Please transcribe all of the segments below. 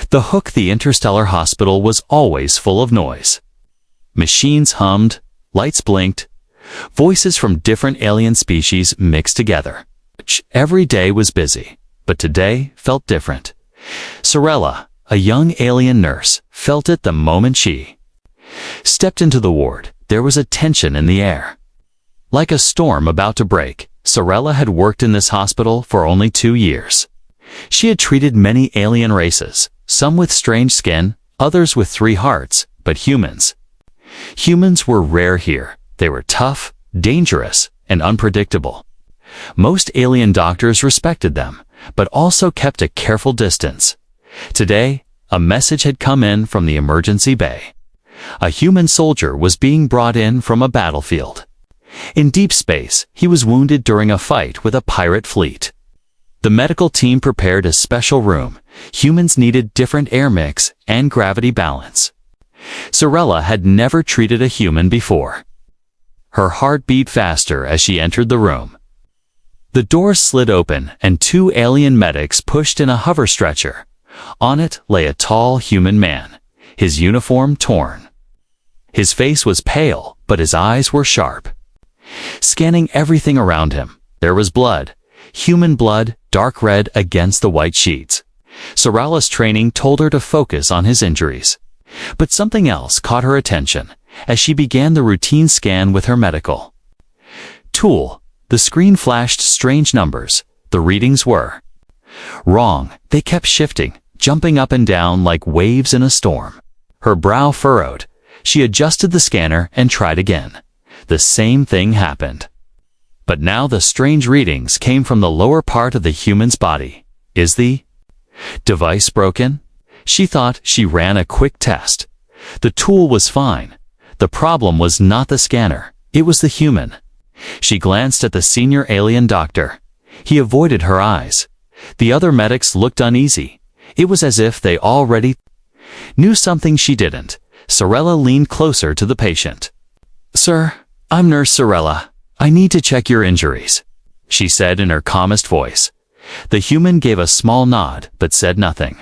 The Hook, the interstellar hospital, was always full of noise. Machines hummed, lights blinked, voices from different alien species mixed together. Every day was busy, but today felt different. Sorella, a young alien nurse, felt it the moment she stepped into the ward. There was a tension in the air. Like a storm about to break, Sorella had worked in this hospital for only 2 years. She had treated many alien races, some with strange skin, others with 3 hearts, but humans. Humans were rare here. They were tough, dangerous, and unpredictable. Most alien doctors respected them, but also kept a careful distance. Today, a message had come in from the emergency bay. A human soldier was being brought in from a battlefield. In deep space, he was wounded during a fight with a pirate fleet. The medical team prepared a special room. Humans needed different air mix and gravity balance. Sorella had never treated a human before. Her heart beat faster as she entered the room. The doors slid open and 2 alien medics pushed in a hover stretcher. On it lay a tall human man, his uniform torn. His face was pale, but his eyes were sharp. Scanning everything around him, there was blood. Human blood, dark red against the white sheets. Sorella's training told her to focus on his injuries. But something else caught her attention as she began the routine scan with her medical tool. The screen flashed strange numbers. The readings were wrong. They kept shifting, jumping up and down like waves in a storm. Her brow furrowed. She adjusted the scanner and tried again. The same thing happened. But now the strange readings came from the lower part of the human's body. Is the device broken? She thought. She ran a quick test. The tool was fine. The problem was not the scanner. It was the human. She glanced at the senior alien doctor. He avoided her eyes. The other medics looked uneasy. It was as if they already knew something she didn't. Sorella leaned closer to the patient. "Sir, I'm Nurse Sorella. I need to check your injuries," she said in her calmest voice. The human gave a small nod but said nothing.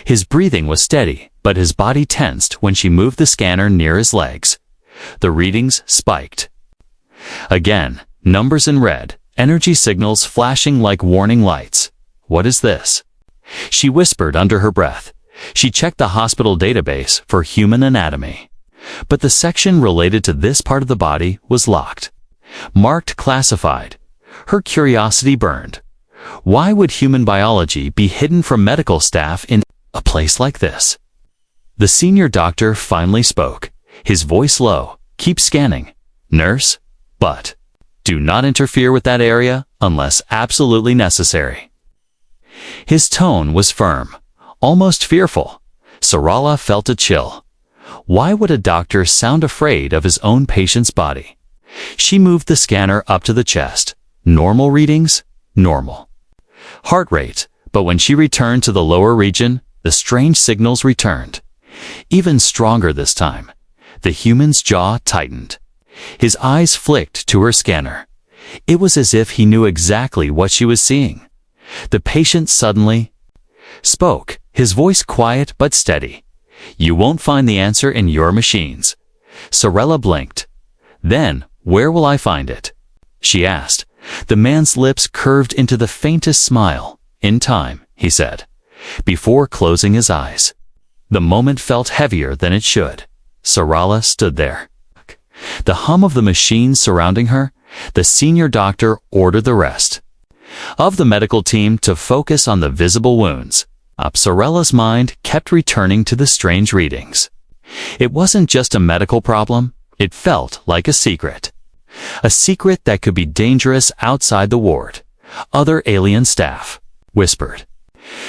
His breathing was steady, but his body tensed when she moved the scanner near his legs. The readings spiked. Again, numbers in red, energy signals flashing like warning lights. "What is this?" she whispered under her breath. She checked the hospital database for human anatomy. But the section related to this part of the body was locked. Marked classified. Her curiosity burned. Why would human biology be hidden from medical staff in a place like this? The senior doctor finally spoke, his voice low. "Keep scanning, nurse, but do not interfere with that area unless absolutely necessary." His tone was firm, almost fearful. Sorella felt a chill. Why would a doctor sound afraid of his own patient's body? She moved the scanner up to the chest. Normal readings? Normal. Heart rate, but when she returned to the lower region, the strange signals returned. Even stronger this time. The human's jaw tightened. His eyes flicked to her scanner. It was as if he knew exactly what she was seeing. The patient suddenly spoke, his voice quiet but steady. "You won't find the answer in your machines." Sorella blinked. "Then, where will I find it?" she asked. The man's lips curved into the faintest smile. "In time," he said, before closing his eyes. The moment felt heavier than it should. Sorella stood there. The hum of the machines surrounding her. The senior doctor ordered the rest of the medical team to focus on the visible wounds. Sorella's mind kept returning to the strange readings. It wasn't just a medical problem. It felt like a secret. A secret that could be dangerous outside the ward. Other alien staff whispered.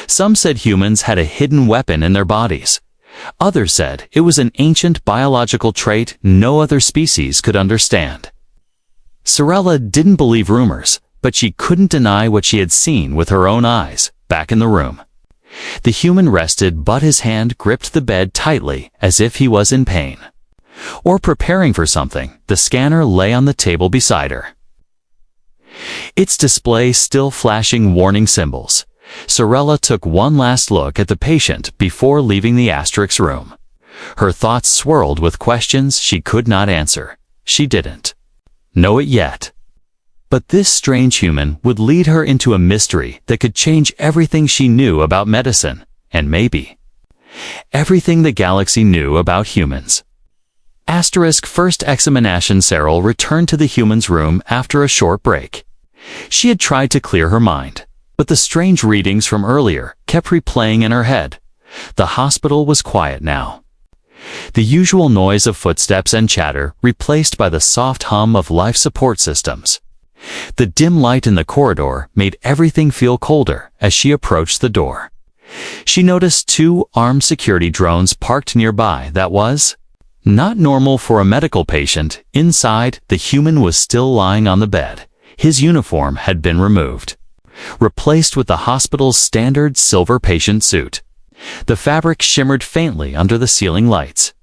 Some said humans had a hidden weapon in their bodies. Others said it was an ancient biological trait no other species could understand. Sorella didn't believe rumors, but she couldn't deny what she had seen with her own eyes, back in the room. The human rested, but his hand gripped the bed tightly as if he was in pain. Or preparing for something. The scanner lay on the table beside her, its display still flashing warning symbols. Sorella took one last look at the patient before leaving the asterisk room. Her thoughts swirled with questions she could not answer. She didn't know it yet. But this strange human would lead her into a mystery that could change everything she knew about medicine, and maybe everything the galaxy knew about humans. Asterisk first examination. Cyril returned to the human's room after a short break. She had tried to clear her mind, but the strange readings from earlier kept replaying in her head. The hospital was quiet now. The usual noise of footsteps and chatter replaced by the soft hum of life support systems. The dim light in the corridor made everything feel colder as she approached the door. She noticed 2 armed security drones parked nearby. That was not normal for a medical patient. Inside, the human was still lying on the bed. His uniform had been removed, replaced with the hospital's standard silver patient suit. The fabric shimmered faintly under the ceiling lights.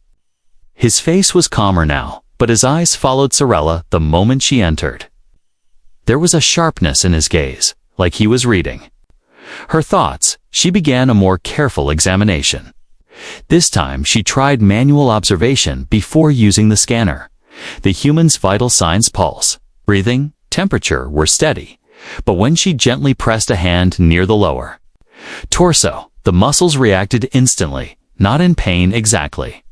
His face was calmer now, but his eyes followed Sorella the moment she entered. There was a sharpness in his gaze, like he was reading her thoughts. She began a more careful examination. This time she tried manual observation before using the scanner. The human's vital signs, pulse, breathing, temperature were steady, but when she gently pressed a hand near the lower torso, the muscles reacted instantly, not in pain exactly,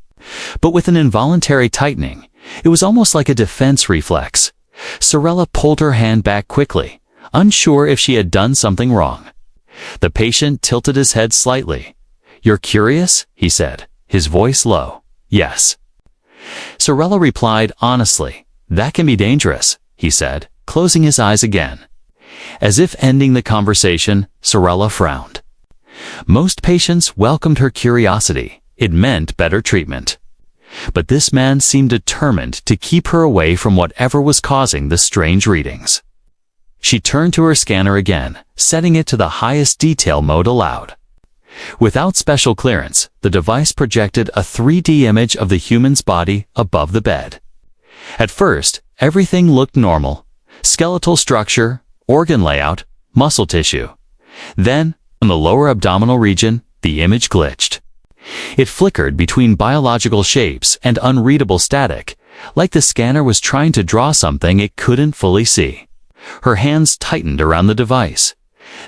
but with an involuntary tightening. It was almost like a defense reflex. Sorella pulled her hand back quickly, unsure if she had done something wrong. The patient tilted his head slightly. "You're curious?" he said, his voice low. "Yes." Sorella replied honestly. "That can be dangerous," he said, closing his eyes again. As if ending the conversation, Sorella frowned. Most patients welcomed her curiosity. It meant better treatment. But this man seemed determined to keep her away from whatever was causing the strange readings. She turned to her scanner again, setting it to the highest detail mode allowed. Without special clearance, the device projected a 3D image of the human's body above the bed. At first, everything looked normal: skeletal structure, organ layout, muscle tissue. Then, in the lower abdominal region, the image glitched. It flickered between biological shapes and unreadable static, like the scanner was trying to draw something it couldn't fully see. Her hands tightened around the device.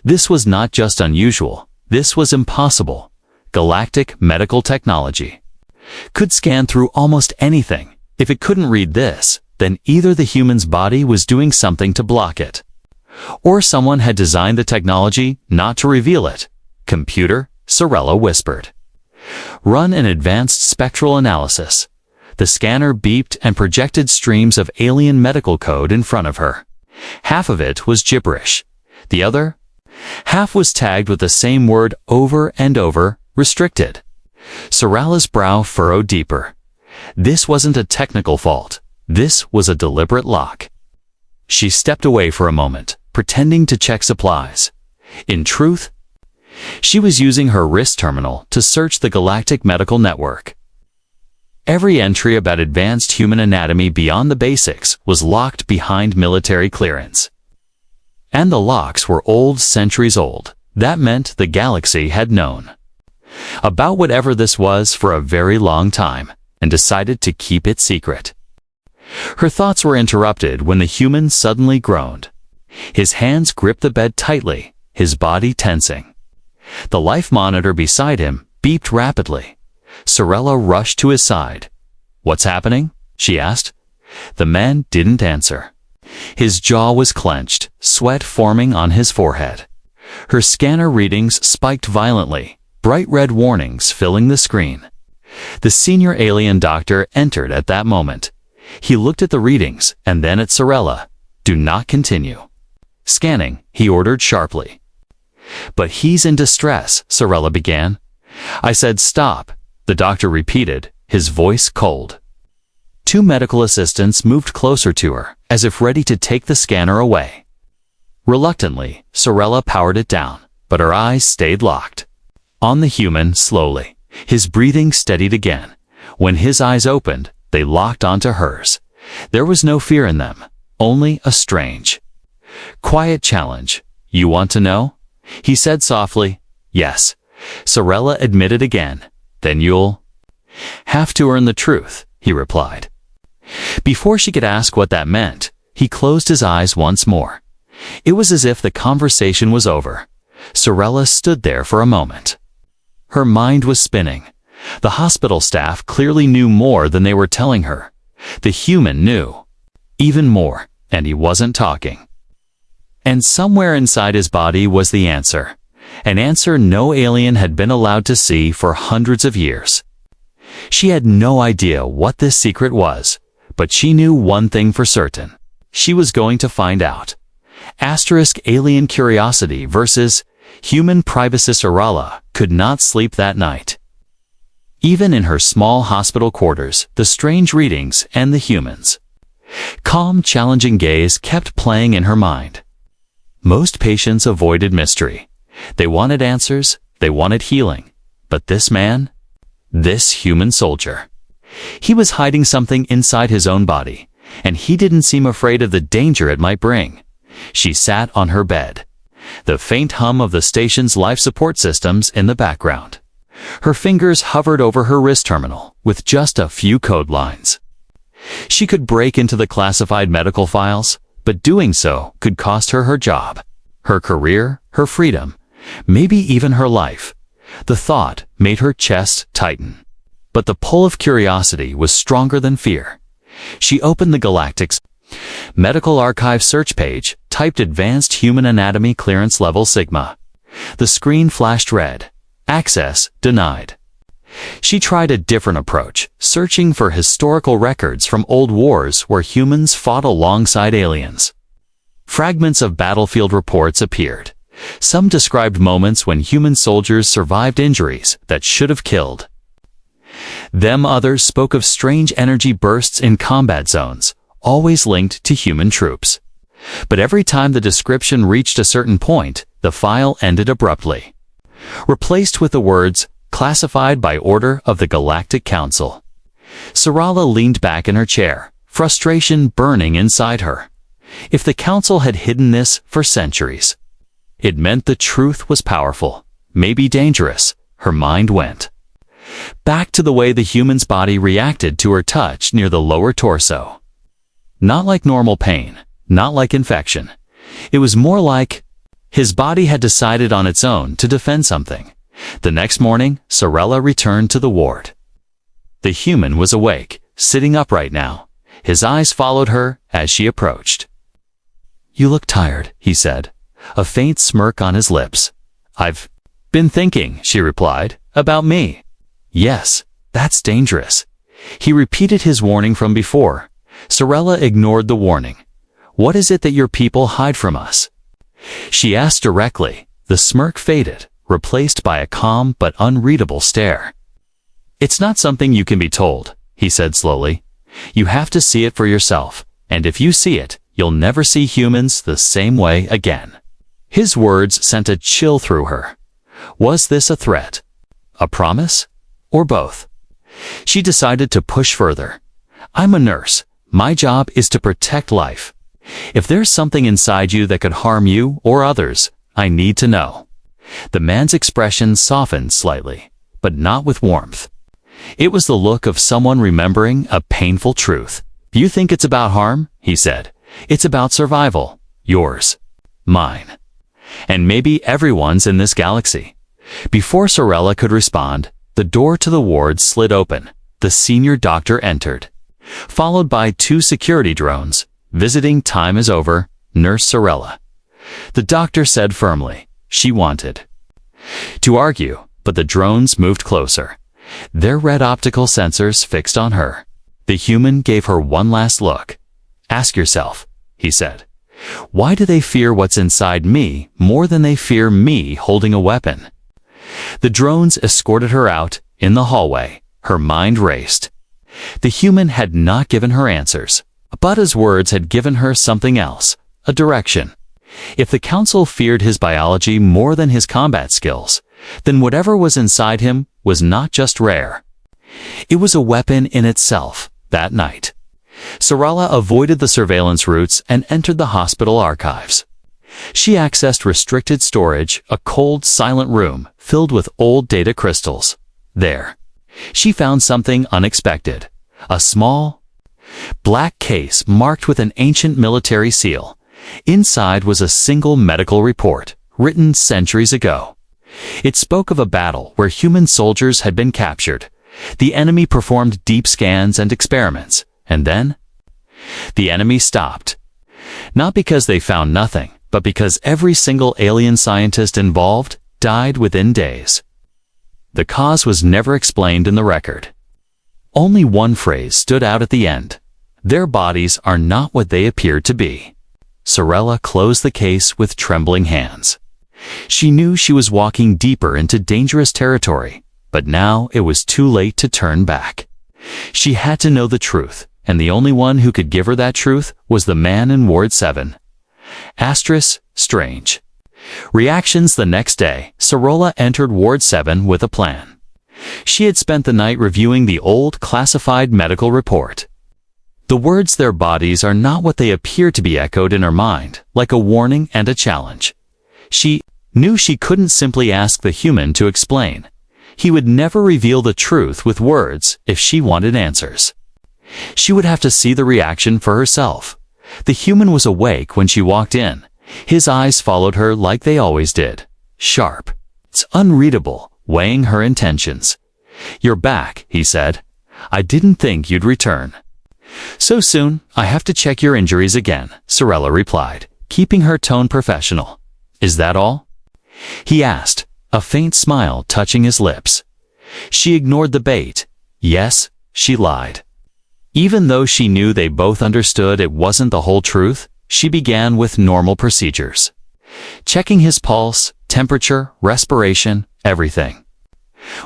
This was not just unusual, this was impossible. Galactic medical technology could scan through almost anything. If it couldn't read this, then either the human's body was doing something to block it, or someone had designed the technology not to reveal it. "Computer," Sorella whispered, "run an advanced spectral analysis." The scanner beeped and projected streams of alien medical code in front of her. Half of it was gibberish. The other half was tagged with the same word over and over: restricted. Sorella's brow furrowed deeper. This wasn't a technical fault. This was a deliberate lock. She stepped away for a moment, pretending to check supplies. In truth, she was using her wrist terminal to search the galactic medical network. Every entry about advanced human anatomy beyond the basics was locked behind military clearance. And the locks were old, centuries old. That meant the galaxy had known about whatever this was for a very long time, and decided to keep it secret. Her thoughts were interrupted when the human suddenly groaned. His hands gripped the bed tightly, his body tensing. The life monitor beside him beeped rapidly. Sorella rushed to his side. "What's happening?" she asked. The man didn't answer. His jaw was clenched, sweat forming on his forehead. Her scanner readings spiked violently, bright red warnings filling the screen. The senior alien doctor entered at that moment. He looked at the readings and then at Sorella. "Do not continue scanning," he ordered sharply. "But he's in distress," Sorella began. "I said stop," the doctor repeated, his voice cold. 2 medical assistants moved closer to her, as if ready to take the scanner away. Reluctantly, Sorella powered it down, but her eyes stayed locked on the human. Slowly, his breathing steadied again. When his eyes opened, they locked onto hers. There was no fear in them, only a strange, quiet challenge. "You want to know?" He said softly, "Yes." Sorella admitted again. "Then you'll have to earn the truth," he replied. Before she could ask what that meant, he closed his eyes once more. It was as if the conversation was over. Sorella stood there for a moment. Her mind was spinning. The hospital staff clearly knew more than they were telling her. The human knew even more, and he wasn't talking. And somewhere inside his body was the answer. An answer no alien had been allowed to see for hundreds of years. She had no idea what this secret was, but she knew one thing for certain. She was going to find out. Asterisk alien curiosity versus human privacy. Sorella could not sleep that night. Even in her small hospital quarters, the strange readings and the humans' calm, challenging gaze kept playing in her mind. Most patients avoided mystery. They wanted answers, they wanted healing. But this man, this human soldier, he was hiding something inside his own body, and he didn't seem afraid of the danger it might bring. She sat on her bed, the faint hum of the station's life support systems in the background. Her fingers hovered over her wrist terminal with just a few code lines. She could break into the classified medical files, but doing so could cost her her job, her career, her freedom, maybe even her life. The thought made her chest tighten. But the pull of curiosity was stronger than fear. She opened the Galactic's Medical Archive search page, typed Advanced Human Anatomy Clearance Level Sigma. The screen flashed red. Access denied. She tried a different approach, searching for historical records from old wars where humans fought alongside aliens. Fragments of battlefield reports appeared. Some described moments when human soldiers survived injuries that should have killed them. Others spoke of strange energy bursts in combat zones, always linked to human troops. But every time the description reached a certain point, the file ended abruptly, replaced with the words, "Classified by order of the Galactic Council." Sorella leaned back in her chair, frustration burning inside her. If the Council had hidden this for centuries, it meant the truth was powerful, maybe dangerous. Her mind went back to the way the human's body reacted to her touch near the lower torso. Not like normal pain, not like infection. It was more like his body had decided on its own to defend something. The next morning, Sorella returned to the ward. The human was awake, sitting upright now. His eyes followed her as she approached. "You look tired," he said, a faint smirk on his lips. "I've been thinking," she replied, "about me." "Yes, that's dangerous." He repeated his warning from before. Sorella ignored the warning. "What is it that your people hide from us?" She asked directly. The smirk faded, replaced by a calm but unreadable stare. "It's not something you can be told," he said slowly. "You have to see it for yourself, and if you see it, you'll never see humans the same way again." His words sent a chill through her. Was this a threat? A promise? Or both? She decided to push further. "I'm a nurse. My job is to protect life. If there's something inside you that could harm you or others, I need to know." The man's expression softened slightly, but not with warmth. It was the look of someone remembering a painful truth. "You think it's about harm?" he said. "It's about survival. Yours. Mine. And maybe everyone's in this galaxy." Before Sorella could respond, the door to the ward slid open. The senior doctor entered, followed by 2 security drones. "Visiting time is over, Nurse Sorella," the doctor said firmly. She wanted to argue, but the drones moved closer, their red optical sensors fixed on her. The human gave her one last look. "Ask yourself," he said, "why do they fear what's inside me more than they fear me holding a weapon?" The drones escorted her out. In the hallway, her mind raced. The human had not given her answers, but his words had given her something else, a direction. If the Council feared his biology more than his combat skills, then whatever was inside him was not just rare. It was a weapon in itself. That night, Sorella avoided the surveillance routes and entered the hospital archives. She accessed restricted storage, a cold, silent room filled with old data crystals. There, she found something unexpected. A small, black case marked with an ancient military seal. Inside was a single medical report, written centuries ago. It spoke of a battle where human soldiers had been captured. The enemy performed deep scans and experiments, and then the enemy stopped. Not because they found nothing, but because every single alien scientist involved died within days. The cause was never explained in the record. Only one phrase stood out at the end. Their bodies are not what they appeared to be. Sorella closed the case with trembling hands. She knew she was walking deeper into dangerous territory, but now it was too late to turn back. She had to know the truth, and the only one who could give her that truth was the man in Ward 7. Strange. Reactions the next day, Sorella entered Ward 7 with a plan. She had spent the night reviewing the old classified medical report. The words "their bodies are not what they appear to be" echoed in her mind, like a warning and a challenge. She knew she couldn't simply ask the human to explain. He would never reveal the truth with words if she wanted answers. She would have to see the reaction for herself. The human was awake when she walked in. His eyes followed her like they always did. Sharp. It's unreadable, weighing her intentions. "You're back," he said. "I didn't think you'd return." "So soon, I have to check your injuries again," Sorella replied, keeping her tone professional. "Is that all?" he asked, a faint smile touching his lips. She ignored the bait. Yes, she lied. Even though she knew they both understood it wasn't the whole truth, she began with normal procedures. Checking his pulse, temperature, respiration, everything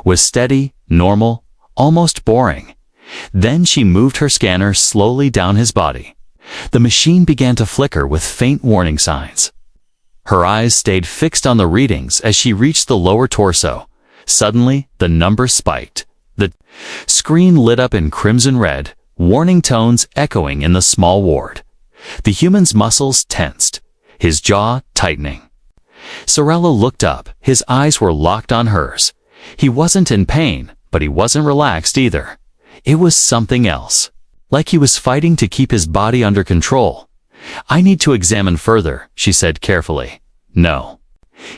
was steady, normal, almost boring. Then she moved her scanner slowly down his body. The machine began to flicker with faint warning signs. Her eyes stayed fixed on the readings as she reached the lower torso. Suddenly, the number spiked. The screen lit up in crimson red, warning tones echoing in the small ward. The human's muscles tensed, his jaw tightening. Sorella looked up. His eyes were locked on hers. He wasn't in pain, but he wasn't relaxed either. It was something else, like he was fighting to keep his body under control. "I need to examine further," she said carefully. "No,"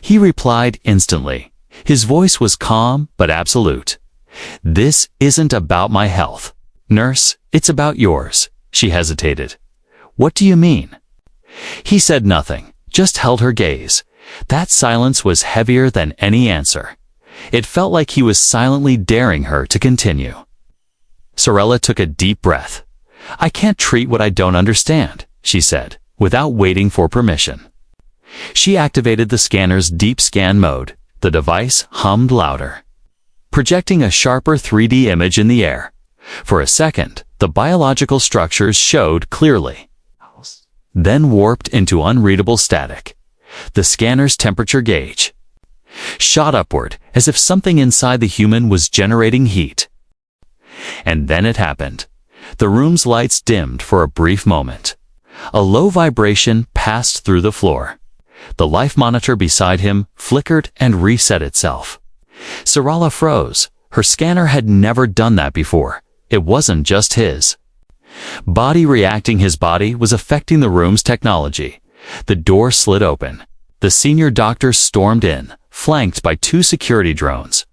he replied instantly. His voice was calm but absolute. "This isn't about my health, nurse, it's about yours." She hesitated. "What do you mean?" He said nothing, just held her gaze. That silence was heavier than any answer. It felt like he was silently daring her to continue. Sorella took a deep breath. "I can't treat what I don't understand," she said, without waiting for permission. She activated the scanner's deep scan mode. The device hummed louder, projecting a sharper 3D image in the air. For a second, the biological structures showed clearly, then warped into unreadable static. The scanner's temperature gauge shot upward as if something inside the human was generating heat. And then it happened. The room's lights dimmed for a brief moment. A low vibration passed through the floor. The life monitor beside him flickered and reset itself. Sorella froze. Her scanner had never done that before. It wasn't just his body reacting. His body was affecting the room's technology. The door slid open. The senior doctor stormed in, flanked by 2 security drones.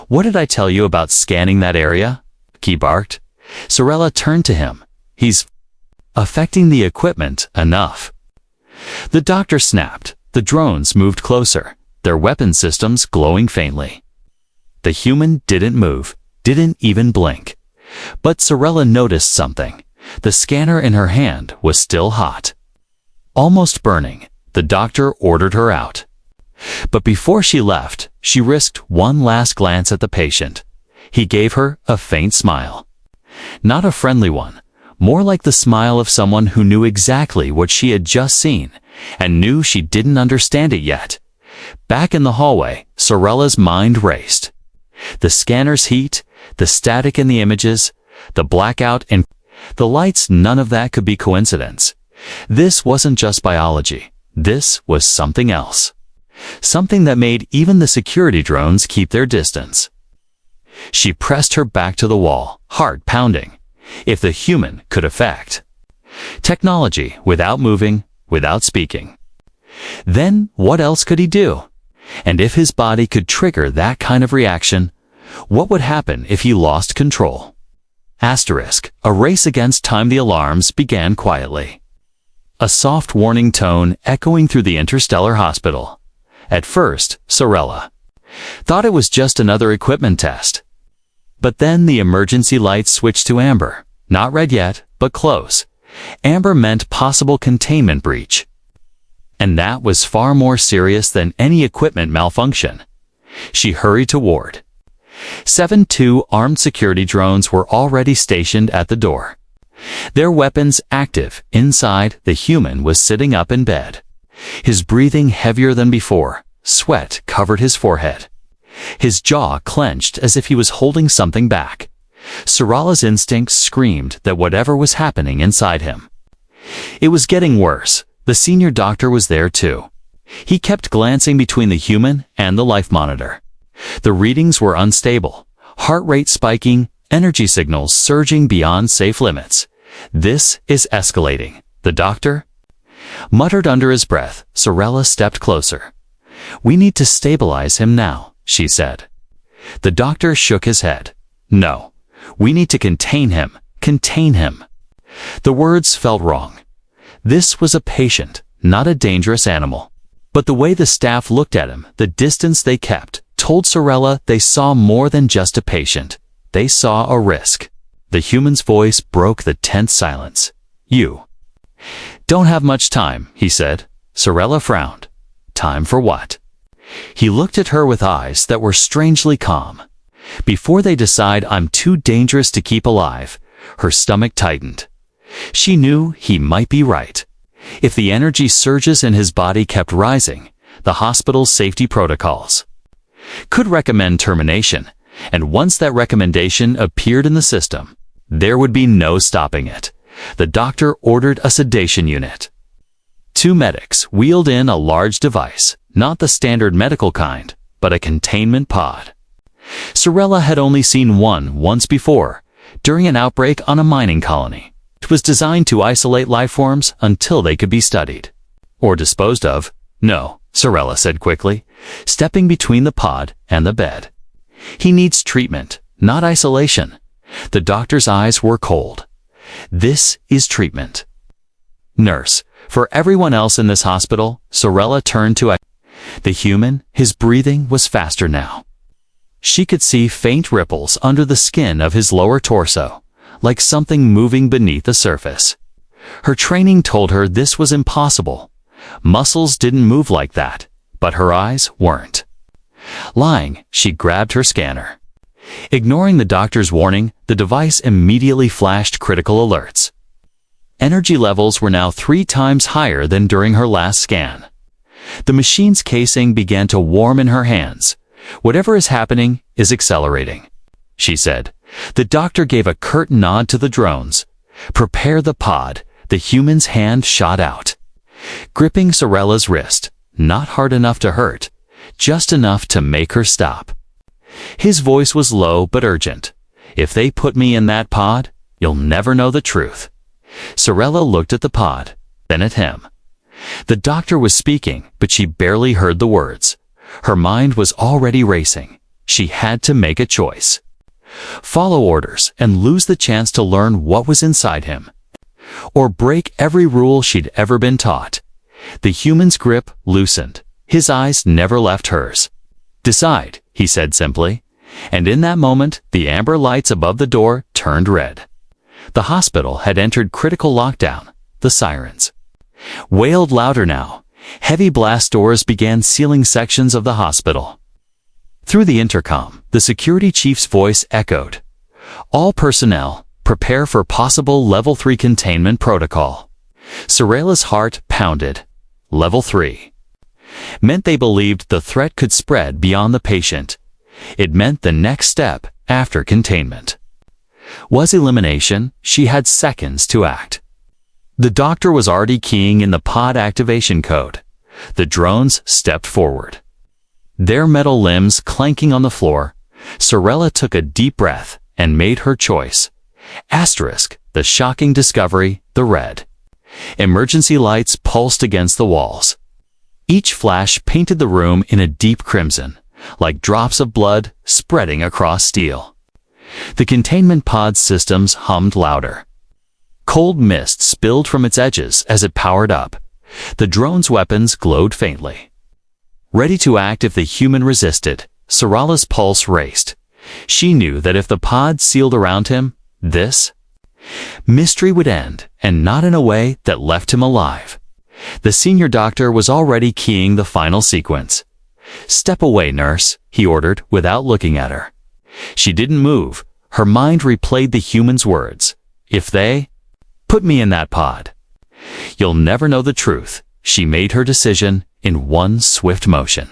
"What did I tell you about scanning that area?" he barked. Sorella turned to him. "He's affecting the equipment enough." The doctor snapped. The drones moved closer, their weapon systems glowing faintly. The human didn't move, didn't even blink. But Sorella noticed something. The scanner in her hand was still hot, almost burning. The doctor ordered her out. But before she left, she risked one last glance at the patient. He gave her a faint smile. Not a friendly one, more like the smile of someone who knew exactly what she had just seen, and knew she didn't understand it yet. Back in the hallway, Sorella's mind raced. The scanner's heat, the static in the images, the blackout and the lights, none of that could be coincidence. This wasn't just biology. This was something else. Something that made even the security drones keep their distance. She pressed her back to the wall, heart pounding. If the human could affect technology without moving, without speaking, then what else could he do? And if his body could trigger that kind of reaction, what would happen if he lost control? Asterisk, a race against time. The alarms began quietly. A soft warning tone echoing through the interstellar hospital. At first, Sorella thought it was just another equipment test. But then the emergency lights switched to amber. Not red yet, but close. Amber meant possible containment breach. And that was far more serious than any equipment malfunction. She hurried toward 7-2 armed security drones were already stationed at the door. Their weapons active. Inside, the human was sitting up in bed. His breathing heavier than before. Sweat covered his forehead. His jaw clenched as if he was holding something back. Sorella's instincts screamed that whatever was happening inside him. It was getting worse. The senior doctor was there too. He kept glancing between the human and the life monitor. The readings were unstable. Heart rate spiking, energy signals surging beyond safe limits. This is escalating. The doctor muttered under his breath. Sorella stepped closer. "We need to stabilize him now," she said. The doctor shook his head. "No. We need to contain him. Contain him." The words felt wrong. This was a patient, not a dangerous animal. But the way the staff looked at him, the distance they kept, told Sorella they saw more than just a patient. They saw a risk. The human's voice broke the tense silence. "You don't have much time," he said. Sorella frowned. "Time for what?" He looked at her with eyes that were strangely calm. "Before they decide I'm too dangerous to keep alive." Her stomach tightened. She knew he might be right. If the energy surges in his body kept rising, the hospital's safety protocols could recommend termination, and once that recommendation appeared in the system, there would be no stopping it. The doctor ordered a sedation unit. 2 medics wheeled in a large device, not the standard medical kind, but a containment pod. Sorella had only seen one once before, during an outbreak on a mining colony. It was designed to isolate life forms until they could be studied. Or disposed of. "No," Sorella said quickly, stepping between the pod and the bed. "He needs treatment, not isolation." The doctor's eyes were cold. "This is treatment." "Nurse, for everyone else in this hospital," Sorella turned to the human. His breathing was faster now. She could see faint ripples under the skin of his lower torso, like something moving beneath the surface. Her training told her this was impossible. Muscles didn't move like that, but her eyes weren't lying. She grabbed her scanner. Ignoring the doctor's warning, the device immediately flashed critical alerts. Energy levels were now 3 times higher than during her last scan. The machine's casing began to warm in her hands. "Whatever is happening is accelerating," she said. The doctor gave a curt nod to the drones. "Prepare the pod." The human's hand shot out, gripping Sorella's wrist, not hard enough to hurt, just enough to make her stop. His voice was low but urgent. "If they put me in that pod, you'll never know the truth." Sorella looked at the pod, then at him. The doctor was speaking, but she barely heard the words. Her mind was already racing. She had to make a choice. Follow orders and lose the chance to learn what was inside him, or break every rule she'd ever been taught. The human's grip loosened. His eyes never left hers. "Decide," he said simply. And in that moment, the amber lights above the door turned red. The hospital had entered critical lockdown. The sirens wailed louder now. Heavy blast doors began sealing sections of the hospital. Through the intercom, the security chief's voice echoed. "All personnel, prepare for possible Level 3 containment protocol." Sorella's heart pounded. Level 3 meant they believed the threat could spread beyond the patient. It meant the next step after containment was elimination. She had seconds to act. The doctor was already keying in the pod activation code. The drones stepped forward. Their metal limbs clanking on the floor, Sorella took a deep breath and made her choice. Asterisk, the shocking discovery, the red. Emergency lights pulsed against the walls. Each flash painted the room in a deep crimson, like drops of blood spreading across steel. The containment pod systems hummed louder. Cold mist spilled from its edges as it powered up. The drone's weapons glowed faintly. Ready to act if the human resisted, Sorella's pulse raced. She knew that if the pod sealed around him, this mystery would end, and not in a way that left him alive. The senior doctor was already keying the final sequence. "Step away, nurse," he ordered without looking at her. She didn't move. Her mind replayed the human's words. "If they put me in that pod, you'll never know the truth." She made her decision in one swift motion.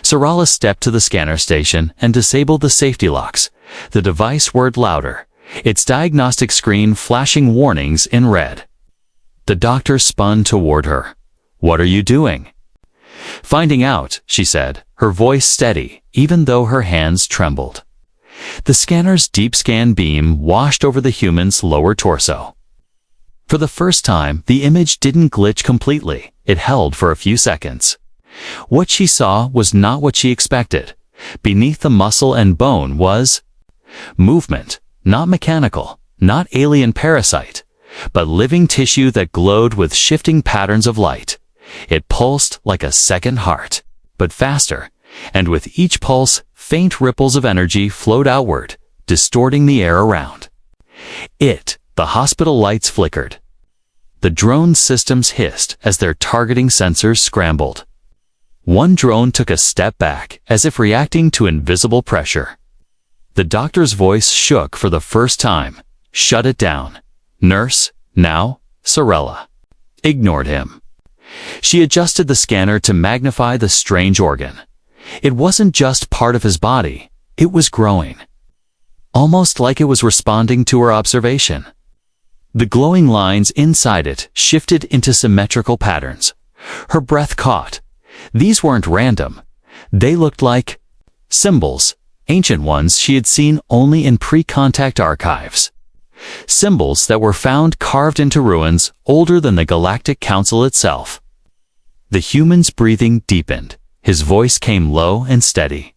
Sorella stepped to the scanner station and disabled the safety locks. The device whirred louder, its diagnostic screen flashing warnings in red. The doctor spun toward her. "What are you doing?" "Finding out," she said, her voice steady, even though her hands trembled. The scanner's deep scan beam washed over the human's lower torso. For the first time, the image didn't glitch completely. It held for a few seconds. What she saw was not what she expected. Beneath the muscle and bone was movement, not mechanical, not alien parasite, but living tissue that glowed with shifting patterns of light. It pulsed like a second heart, but faster, and with each pulse, faint ripples of energy flowed outward, distorting the air around. The hospital lights flickered. The drone systems hissed as their targeting sensors scrambled. One drone took a step back, as if reacting to invisible pressure. The doctor's voice shook for the first time. "Shut it down. Nurse, now." Sorella ignored him. She adjusted the scanner to magnify the strange organ. It wasn't just part of his body, it was growing. Almost like it was responding to her observation. The glowing lines inside it shifted into symmetrical patterns. Her breath caught. These weren't random. They looked like symbols, ancient ones she had seen only in pre-contact archives. Symbols that were found carved into ruins older than the Galactic Council itself. The human's breathing deepened. His voice came low and steady.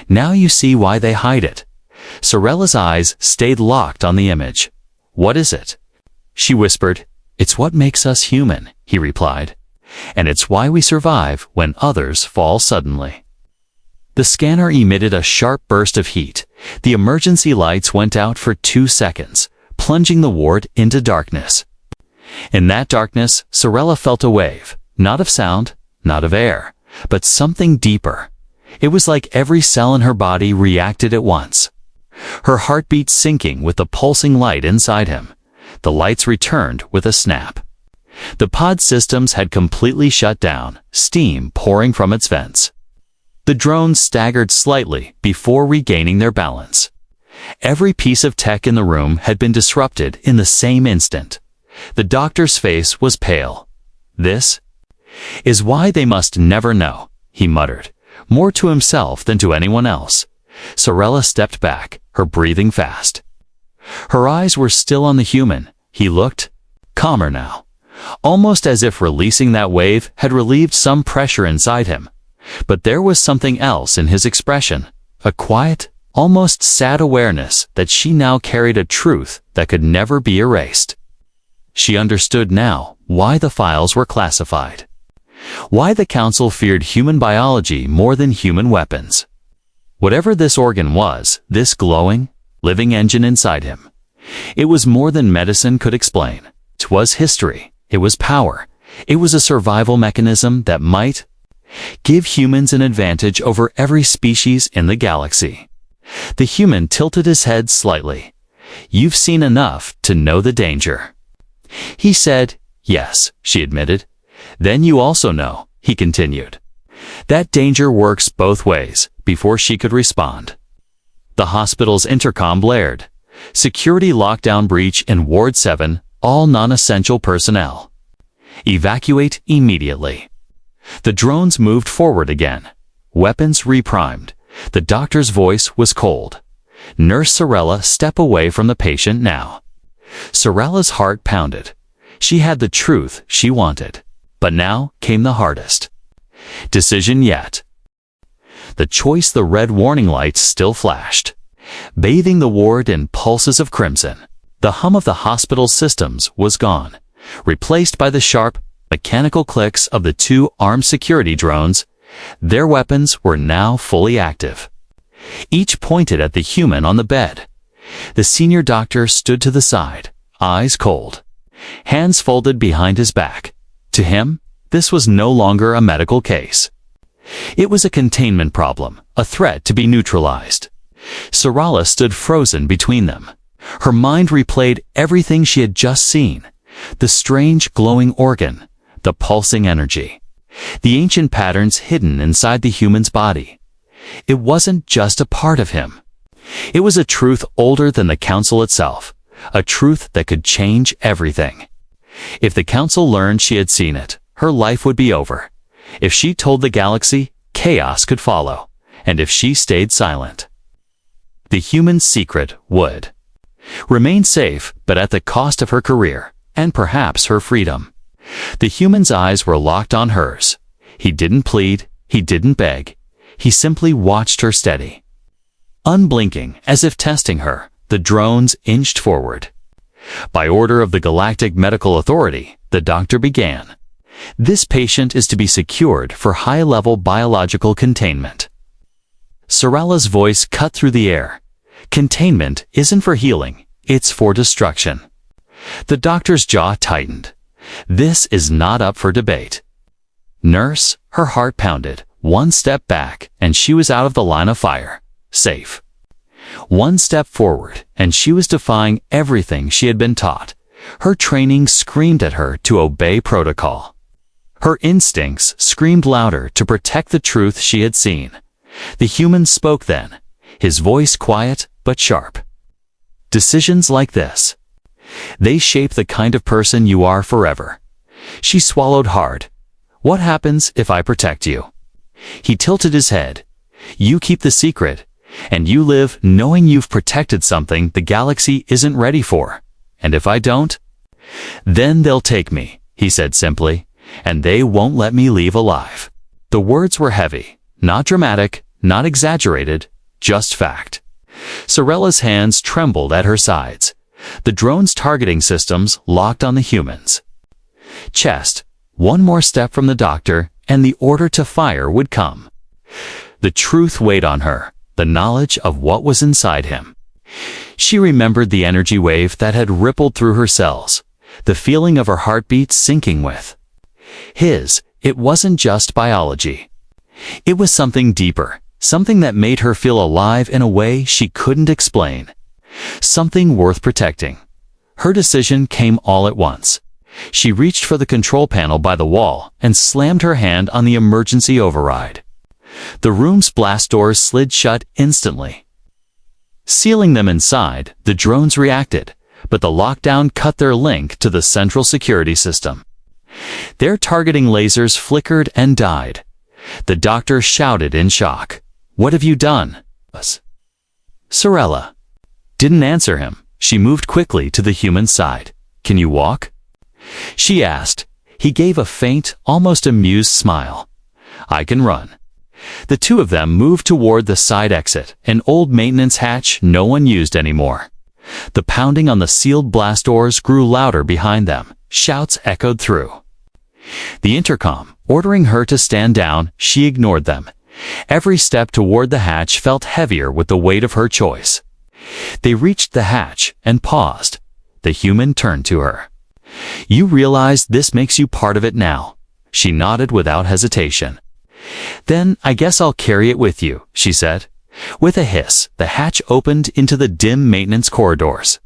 "Now you see why they hide it." Sorella's eyes stayed locked on the image. "What is it?" She whispered. "It's what makes us human," he replied. "And it's why we survive when others fall suddenly." The scanner emitted a sharp burst of heat. The emergency lights went out for 2 seconds, plunging the ward into darkness. In that darkness, Sorella felt a wave, not of sound, not of air, but something deeper. It was like every cell in her body reacted at once. Her heartbeat syncing with the pulsing light inside him. The lights returned with a snap. The pod systems had completely shut down, steam pouring from its vents. The drones staggered slightly before regaining their balance. Every piece of tech in the room had been disrupted in the same instant. The doctor's face was pale. "This is why they must never know," he muttered, more to himself than to anyone else. Sorella stepped back, her breathing fast. Her eyes were still on the human. He looked calmer now, almost as if releasing that wave had relieved some pressure inside him. But there was something else in his expression, a quiet, almost sad awareness that she now carried a truth that could never be erased. She understood now why the files were classified, why the Council feared human biology more than human weapons. Whatever this organ was, this glowing, living engine inside him, it was more than medicine could explain. It was history. It was power. It was a survival mechanism that might give humans an advantage over every species in the galaxy. The human tilted his head slightly. "You've seen enough to know the danger." He said, "Yes," she admitted. "Then you also know," he continued. "That danger works both ways." Before she could respond, the hospital's intercom blared. "Security lockdown breach in Ward 7, all non-essential personnel. Evacuate immediately. The drones moved forward again. Weapons reprimed. The doctor's voice was cold. Nurse Sorella, step away from the patient now. Sorella's heart pounded. She had the truth she wanted. But now came the hardest decision yet. The choice. The red warning lights still flashed, bathing the ward in pulses of crimson. The hum of the hospital's systems was gone, replaced by the sharp, mechanical clicks of the two armed security drones. Their weapons were now fully active. Each pointed at the human on the bed. The senior doctor stood to the side, eyes cold, hands folded behind his back. To him, this was no longer a medical case. It was a containment problem, a threat to be neutralized. Sorella stood frozen between them. Her mind replayed everything she had just seen. The strange glowing organ, the pulsing energy, the ancient patterns hidden inside the human's body. It wasn't just a part of him. It was a truth older than the council itself, a truth that could change everything. If the council learned she had seen it, her life would be over. If she told the galaxy, chaos could follow. And if she stayed silent, the human's secret would remain safe, but at the cost of her career, and perhaps her freedom. The human's eyes were locked on hers. He didn't plead, he didn't beg. He simply watched her steady. Unblinking, as if testing her, the drones inched forward. By order of the Galactic Medical Authority, the doctor began. This patient is to be secured for high-level biological containment. Sorella's voice cut through the air. Containment isn't for healing, it's for destruction. The doctor's jaw tightened. This is not up for debate. Nurse, her heart pounded. One step back, and she was out of the line of fire. Safe. One step forward, and she was defying everything she had been taught. Her training screamed at her to obey protocol. Her instincts screamed louder to protect the truth she had seen. The human spoke then, his voice quiet but sharp. Decisions like this, they shape the kind of person you are forever. She swallowed hard. What happens if I protect you? He tilted his head. You keep the secret, and you live knowing you've protected something the galaxy isn't ready for. And if I don't, then they'll take me, he said simply, and they won't let me leave alive. The words were heavy, not dramatic, not exaggerated, just fact. Sorella's hands trembled at her sides. The drone's targeting systems locked on the humans. Chest, one more step from the doctor, and the order to fire would come. The truth weighed on her, the knowledge of what was inside him. She remembered the energy wave that had rippled through her cells, the feeling of her heartbeat syncing with his. It wasn't just biology. It was something deeper, something that made her feel alive in a way she couldn't explain. Something worth protecting. Her decision came all at once. She reached for the control panel by the wall and slammed her hand on the emergency override. The room's blast doors slid shut instantly. Sealing them inside, the drones reacted, but the lockdown cut their link to the central security system. Their targeting lasers flickered and died. The doctor shouted in shock. What have you done? Sorella didn't answer him. She moved quickly to the human side. Can you walk? She asked. He gave a faint, almost amused smile. I can run. The two of them moved toward the side exit, an old maintenance hatch no one used anymore. The pounding on the sealed blast doors grew louder behind them. Shouts echoed through. The intercom, ordering her to stand down, she ignored them. Every step toward the hatch felt heavier with the weight of her choice. They reached the hatch and paused. The human turned to her. You realize this makes you part of it now. She nodded without hesitation. Then I guess I'll carry it with you, she said. With a hiss, the hatch opened into the dim maintenance corridors.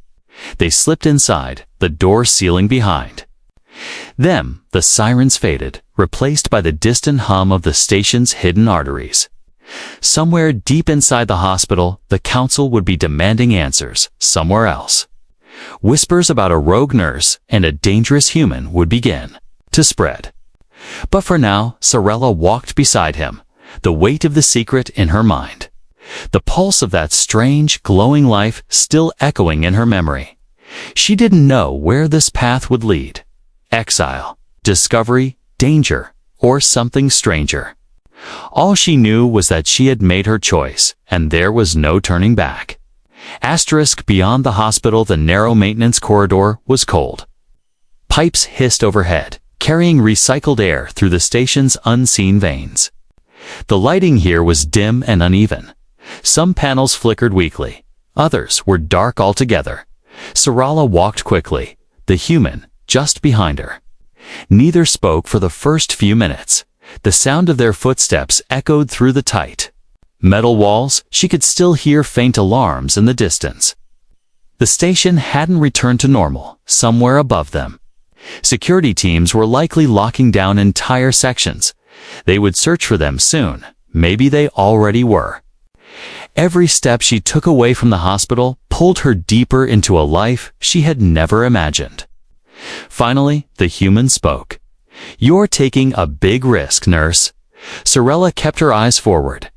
They slipped inside, the door sealing behind them. The sirens faded, replaced by the distant hum of the station's hidden arteries. Somewhere deep inside the hospital, the council would be demanding answers, somewhere else. Whispers about a rogue nurse and a dangerous human would begin to spread. But for now, Sorella walked beside him, the weight of the secret in her mind. The pulse of that strange, glowing life still echoing in her memory. She didn't know where this path would lead. Exile, discovery, danger, or something stranger. All she knew was that she had made her choice, and there was no turning back. Asterisk beyond the hospital, the narrow maintenance corridor was cold. Pipes hissed overhead, carrying recycled air through the station's unseen veins. The lighting here was dim and uneven. Some panels flickered weakly, others were dark altogether. Sorella walked quickly, the human just behind her. Neither spoke for the first few minutes. The sound of their footsteps echoed through the tight metal walls. She could still hear faint alarms in the distance. The station hadn't returned to normal, somewhere above them. Security teams were likely locking down entire sections. They would search for them soon. Maybe they already were. Every step she took away from the hospital pulled her deeper into a life she had never imagined. Finally, the human spoke. "You're taking a big risk, nurse." Sorella kept her eyes forward.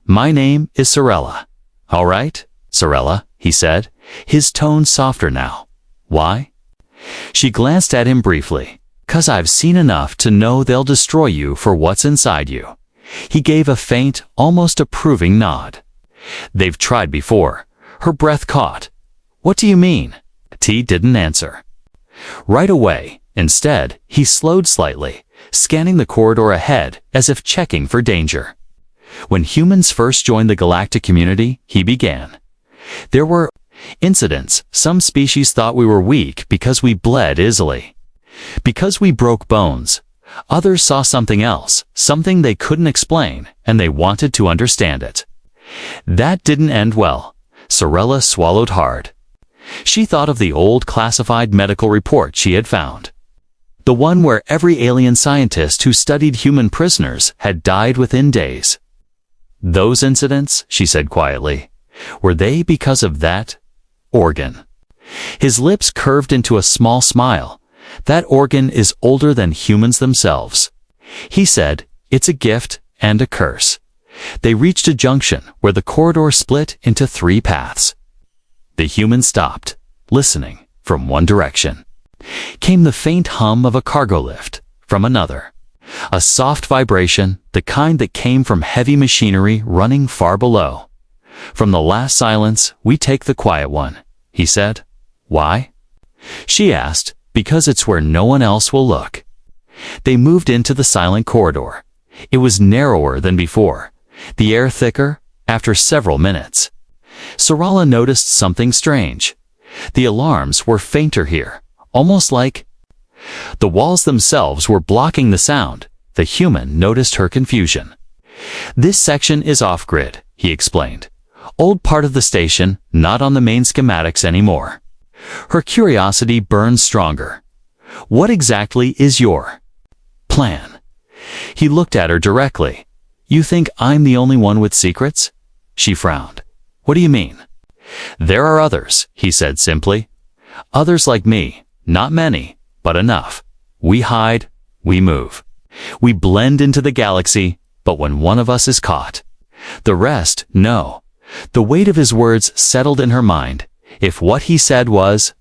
"My name is Sorella." "All right, Sorella," he said, his tone softer now. "Why?" She glanced at him briefly. "'Cause I've seen enough to know they'll destroy you for what's inside you." He gave a faint, almost approving nod. "They've tried before." Her breath caught. "What do you mean?" T didn't answer. Right away, instead, he slowed slightly, scanning the corridor ahead as if checking for danger. When humans first joined the galactic community, he began. There were incidents. Some species thought we were weak because we bled easily, because we broke bones. Others saw something else, something they couldn't explain, and they wanted to understand it. That didn't end well. Sorella swallowed hard. She thought of the old classified medical report she had found. The one where every alien scientist who studied human prisoners had died within days. Those incidents, she said quietly, were they because of that organ? His lips curved into a small smile. That organ is older than humans themselves. He said, "It's a gift and a curse." They reached a junction where the corridor split into 3 paths. The human stopped, listening. From one direction came the faint hum of a cargo lift, from another a soft vibration, the kind that came from heavy machinery running far below. "From the last silence, we take the quiet one," he said. "Why?" she asked. "Because it's where no one else will look." They moved into the silent corridor. It was narrower than before, the air thicker. After several minutes, Sorella noticed something strange. The alarms were fainter here, almost like the walls themselves were blocking the sound. The human noticed her confusion. "This section is off-grid," he explained. "Old part of the station, not on the main schematics anymore." Her curiosity burned stronger. "What exactly is your plan?" He looked at her directly. "You think I'm the only one with secrets?" She frowned. "What do you mean?" "There are others," he said simply. "Others like me. Not many, but enough. We hide, we move. We blend into the galaxy, but when one of us is caught, the rest know." The weight of his words settled in her mind. If what he said was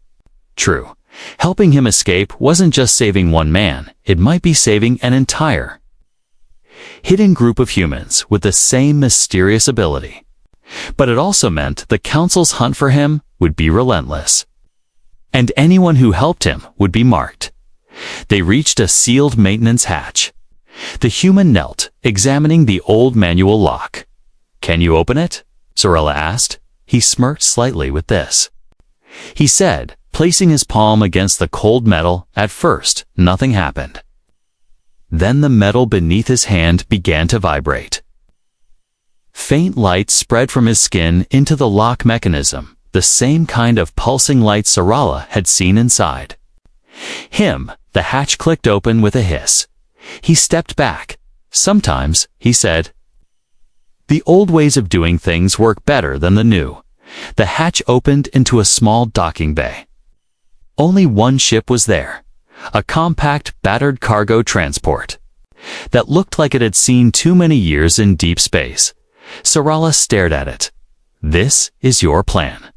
true, helping him escape wasn't just saving one man, it might be saving an entire hidden group of humans with the same mysterious ability. But it also meant the Council's hunt for him would be relentless. And anyone who helped him would be marked. They reached a sealed maintenance hatch. The human knelt, examining the old manual lock. "Can you open it?" Sorella asked. He smirked slightly with this. He said, placing his palm against the cold metal. At first, nothing happened. Then the metal beneath his hand began to vibrate. Faint light spread from his skin into the lock mechanism, the same kind of pulsing light Sorella had seen inside. The hatch clicked open with a hiss. He stepped back. "Sometimes," he said, "the old ways of doing things work better than the new." The hatch opened into a small docking bay. Only one ship was there, a compact, battered cargo transport that looked like it had seen too many years in deep space. Sarala stared at it. "This is your plan."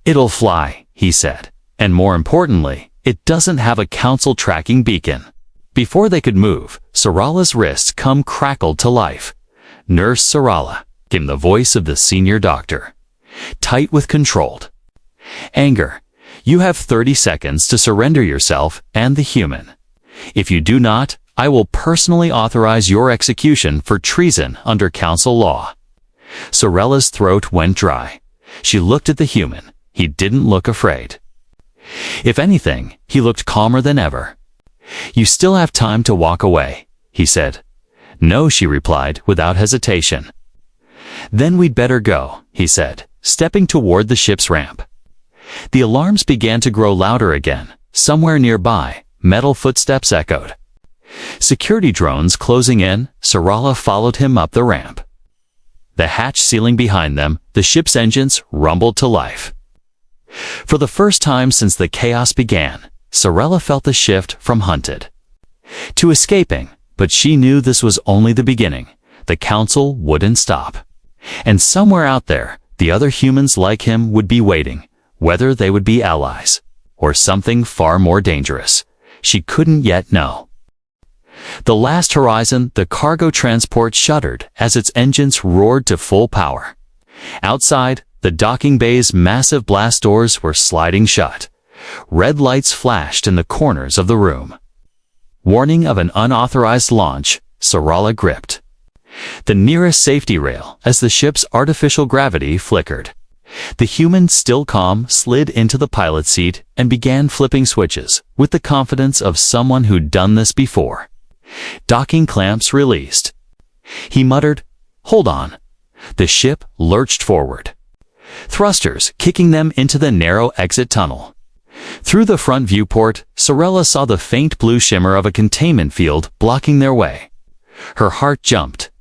"It'll fly," he said. "And more importantly, it doesn't have a council tracking beacon." Before they could move, Sarala's wrists crackled to life. "Nurse Sarala," came the voice of the senior doctor, tight with controlled anger. "You have 30 seconds to surrender yourself and the human. If you do not, I will personally authorize your execution for treason under council law." Sarala's throat went dry. She looked at the human. He didn't look afraid. If anything, he looked calmer than ever. "You still have time to walk away," he said. "No," she replied without hesitation. "Then we'd better go," he said, stepping toward the ship's ramp. The alarms began to grow louder again. Somewhere nearby, metal footsteps echoed. Security drones closing in, Sarala followed him up the ramp. The hatch ceiling behind them, the ship's engines rumbled to life. For the first time since the chaos began, Sarala felt the shift from hunted to escaping, but she knew this was only the beginning. The council wouldn't stop. And somewhere out there, the other humans like him would be waiting, whether they would be allies or something far more dangerous. She couldn't yet know. The last horizon, the cargo transport shuddered as its engines roared to full power. Outside, the docking bay's massive blast doors were sliding shut. Red lights flashed in the corners of the room. Warning of an unauthorized launch, Sarala gripped the nearest safety rail as the ship's artificial gravity flickered. The human, still calm, slid into the pilot seat and began flipping switches with the confidence of someone who'd done this before. Docking clamps released. He muttered, "Hold on." The ship lurched forward, thrusters kicking them into the narrow exit tunnel. Through the front viewport, Sarala saw the faint blue shimmer of a containment field blocking their way. Her heart jumped.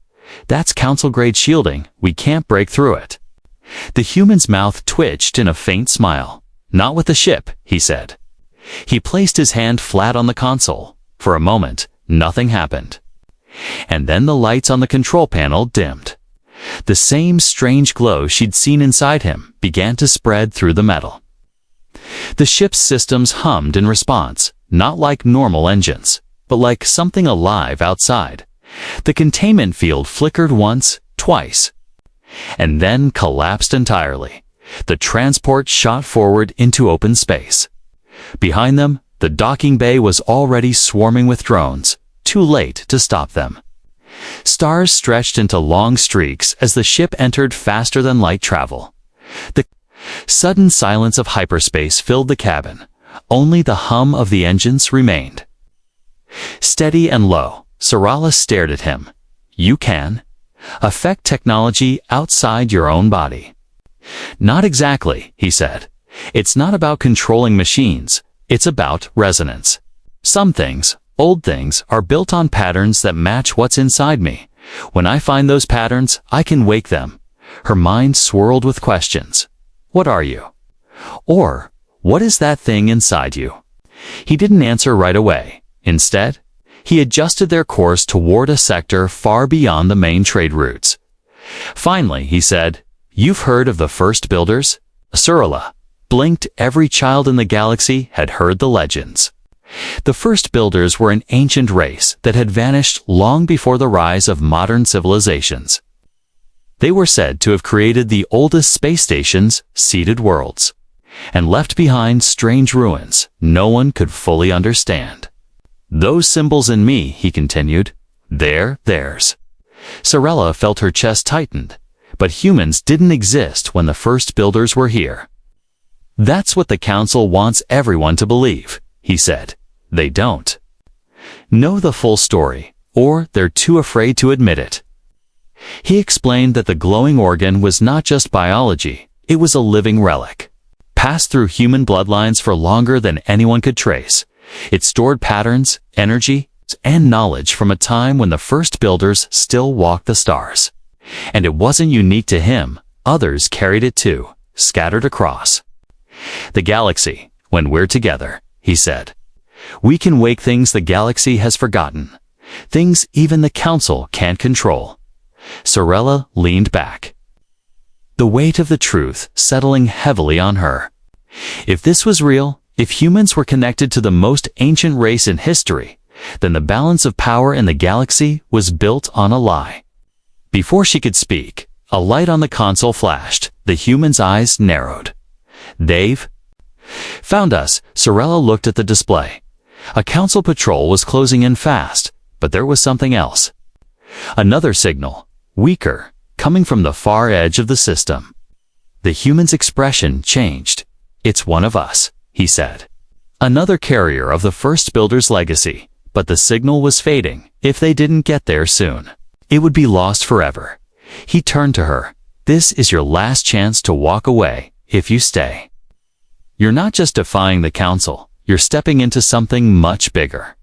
"That's council-grade shielding. We can't break through it." The human's mouth twitched in a faint smile. "Not with the ship," he said. He placed his hand flat on the console. For a moment, nothing happened. And then the lights on the control panel dimmed. The same strange glow she'd seen inside him began to spread through the metal. The ship's systems hummed in response, not like normal engines, but like something alive outside. The containment field flickered once, twice, and then collapsed entirely. The transport shot forward into open space. Behind them, the docking bay was already swarming with drones, too late to stop them. Stars stretched into long streaks as the ship entered faster than light travel. The sudden silence of hyperspace filled the cabin. Only the hum of the engines remained. Steady and low, Sarala stared at him. "You can affect technology outside your own body." "Not exactly," he said. "It's not about controlling machines. It's about resonance. Some things, old things, are built on patterns that match what's inside me. When I find those patterns, I can wake them." Her mind swirled with questions. "What are you?" Or, "What is that thing inside you?" He didn't answer right away. Instead, he adjusted their course toward a sector far beyond the main trade routes. Finally, he said, "You've heard of the first builders?" Sarala blinked. Every child in the galaxy had heard the legends. The first builders were an ancient race that had vanished long before the rise of modern civilizations. They were said to have created the oldest space stations, seeded worlds, and left behind strange ruins no one could fully understand. "Those symbols in me," he continued, "they're theirs." Sarala felt her chest tightened, but humans didn't exist when the first builders were here. "That's what the council wants everyone to believe," he said. "They don't know the full story, or they're too afraid to admit it." He explained that the glowing organ was not just biology, it was a living relic, passed through human bloodlines for longer than anyone could trace. It stored patterns, energy, and knowledge from a time when the first builders still walked the stars. And it wasn't unique to him, others carried it too, scattered across the galaxy. when we're together," he said. "We can wake things the galaxy has forgotten, things even the Council can't control." Sorella leaned back, the weight of the truth settling heavily on her. If this was real, if humans were connected to the most ancient race in history, then the balance of power in the galaxy was built on a lie. Before she could speak, a light on the console flashed. The human's eyes narrowed. "They've found us." Sorella looked at the display. A council patrol was closing in fast, but there was something else. Another signal, weaker, coming from the far edge of the system. The human's expression changed. "It's one of us," he said. Another carrier of the first builder's legacy, but the signal was fading. If they didn't get there soon, it would be lost forever. He turned to her. "This is your last chance to walk away, if you stay. You're not just defying the Council, you're stepping into something much bigger.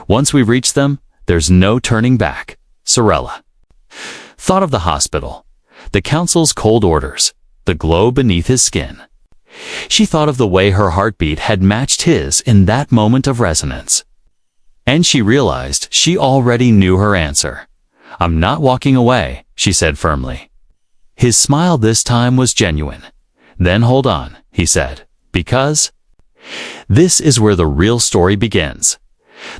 Once we reach them, there's no turning back." Sorella thought of the hospital, the Council's cold orders, the glow beneath his skin. She thought of the way her heartbeat had matched his in that moment of resonance. And she realized she already knew her answer. "I'm not walking away," she said firmly. His smile this time was genuine. "Then hold on," he said, "because this is where the real story begins."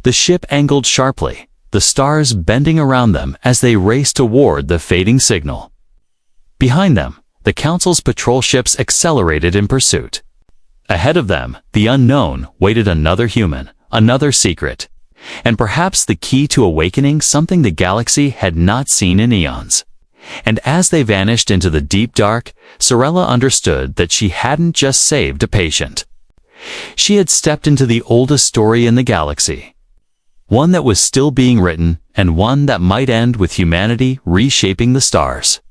The ship angled sharply, the stars bending around them as they raced toward the fading signal. Behind them, the Council's patrol ships accelerated in pursuit. Ahead of them, the unknown waited, another human, another secret, and perhaps the key to awakening something the galaxy had not seen in eons. And as they vanished into the deep dark, Sorella understood that she hadn't just saved a patient. She had stepped into the oldest story in the galaxy. One that was still being written, and one that might end with humanity reshaping the stars.